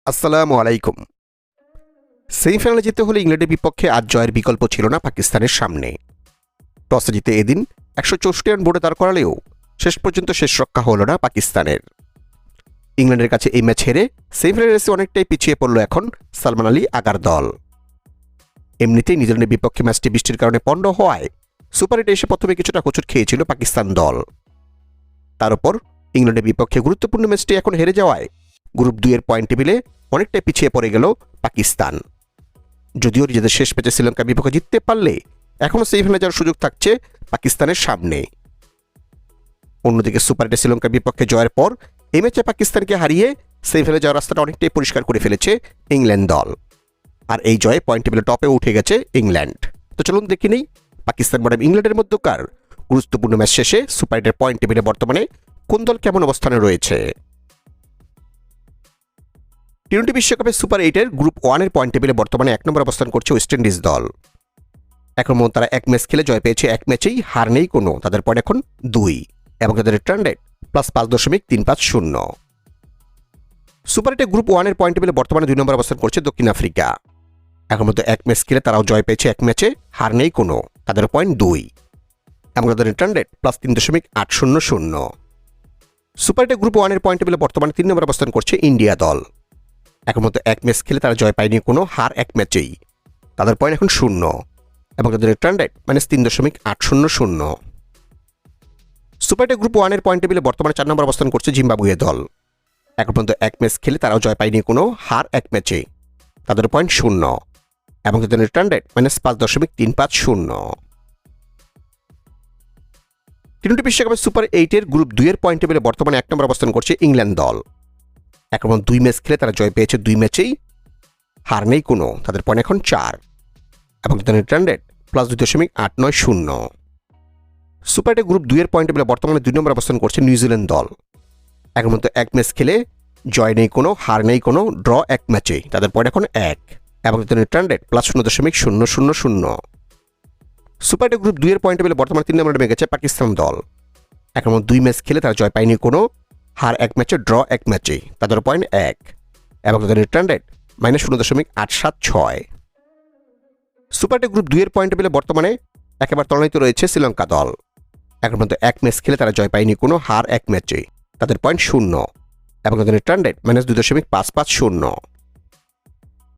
আসসালামু আলাইকুম। সেমিফাইনালে যেতে হলে ইংল্যান্ডের বিপক্ষে আজ জয়ের বিকল্প ছিল না পাকিস্তানের সামনে। টসে জিতে এদিন 164 রান বোর্ডে দাঁড় করালেও শেষ পর্যন্ত শেষ রক্ষা হল না পাকিস্তানের। ইংল্যান্ডের কাছে এই ম্যাচ হেরে সেমিফাইনাল রেসে অনেকটাই পিছিয়ে পড়ল এখন সালমান আলী আগার দল। এমনিতেই নিউজিল্যান্ডের বিপক্ষে ম্যাচটি বৃষ্টির কারণে পণ্ড হওয়ায় সুপার 8 এসে প্রথমে কিছুটা হোঁচট খেয়েছিল পাকিস্তান দল। তার উপর ইংল্যান্ডের বিপক্ষে গুরুত্বপূর্ণ ম্যাচটি এখন হেরে যাওয়ায় গ্রুপ 2 এর পয়েন্ট টেবিলে অনেকটাই পিছিয়ে পড়ে গেল পাকিস্তান। যদিও নিজেদের শেষ ম্যাচে শ্রীলঙ্কার বিপক্ষে জিততে পারলে এখনও সেমিফাইনালে যাওয়ার সুযোগ থাকছে পাকিস্তানের সামনে। অন্যদিকে সুপার 8 শ্রীলঙ্কার বিপক্ষে জয়ের পর এই ম্যাচে পাকিস্তানকে হারিয়ে সেমিফাইনালে যাওয়ার রাস্তাটা অনেকটাই পরিষ্কার করে ফেলেছে ইংল্যান্ড দল। আর এই জয়ে পয়েন্ট টেবিলে টপে উঠে গেছে ইংল্যান্ড। তো চলুন দেখে নেই পাকিস্তান বনাম ইংল্যান্ডের মধ্যকার গুরুত্বপূর্ণ ম্যাচ শেষে সুপার 8 এর পয়েন্ট টেবিলে বর্তমানে কোন দল কেমন অবস্থানে রয়েছে। টি-20 বিশ্বকাপের সুপার 8 এর গ্রুপ 1 এর পয়েন্ট টেবিলে বর্তমানে 1 নম্বর অবস্থান করছে ওয়েস্ট ইন্ডিজ দল। এখন তারা এক ম্যাচ খেলে জয় পেয়েছে, এক ম্যাচেই হার নেই কোনো। তাদের পয়েন্ট এখন 2 এবং তাদের রিটার্ন রেট +5.350। সুপার 8 গ্রুপ 1 এর পয়েন্ট টেবিলে বর্তমানে 2 নম্বর অবস্থান করছে দক্ষিণ আফ্রিকা। এখন এক ম্যাচ খেলে তারাও জয় পেয়েছে, এক ম্যাচে হার নেই কোনো। তাদের পয়েন্ট 2 এবং তাদের রিটার্ন রেট +3.800। সুপার 8 গ্রুপ 1 এর পয়েন্ট টেবিলে বর্তমানে 3 নম্বর অবস্থান করছে ইন্ডিয়া দল। এখন এক ম্যাচ খেলে তারা জয় পায়নি কোনো, হার এক ম্যাচেই। তাদের পয়েন্ট এখন 0 এবং তাদের রিটার্ন রেট -3.800। সুপার 8 গ্রুপ 1 এর পয়েন্ট টেবিলে বর্তমানে 4 নম্বর অবস্থান করছে জিম্বাবুয়ে দল। এখন পর্যন্ত এক ম্যাচ খেলে তারাও জয় পায়নি কোনো, হার এক ম্যাচে। তাদের পয়েন্ট 0 এবং তাদের রিটার্ন রেট -5.350। টি-20 বিশ্বকাপের সুপার 8 এর গ্রুপ 2 এর পয়েন্ট টেবিলে বর্তমানে 1 নম্বর অবস্থান করছে ইংল্যান্ড দল। এখন 2 ম্যাচ খেলে তারা জয় পেয়েছে 2 ম্যাচেই, হার নেই কোনো। তাদের পয়েন্ট এখন 4 এবং তাদের রিটার্ন রেট +2.890। সুপার 8 গ্রুপ 2 এর পয়েন্ট টেবিলে বর্তমানে 2 নম্বর অবস্থান করছে নিউজিল্যান্ড দল। এখন এক ম্যাচ খেলে জয় নেই কোনো, হার নেই কোনো, ড্র এক ম্যাচেই। তাদের পয়েন্ট এখন 1 এবং তাদের রিটার্ন রেট +0.000। সুপার 8 গ্রুপ 2 এর পয়েন্ট টেবিলে বর্তমানে 3 নম্বরে নেমে গেছে পাকিস্তান দল। এখন 2 ম্যাচ খেলে তারা জয় পায়নি কোনো, হার এক ম্যাচে, ড্র এক ম্যাচেই। তাদের পয়েন্ট 1 এবং তাদের রিটার্ন রেট -0.876। সুপার 8 গ্রুপ 2 এর পয়েন্ট টেবিলে বর্তমানে একেবারে তলানিতে রয়েছে শ্রীলঙ্কা দল। এখন এক ম্যাচ খেলে তারা জয় পায়নি কোনো, হার এক ম্যাচে। তাদের পয়েন্ট 0 এবং তাদের রিটার্ন রেট -2.550।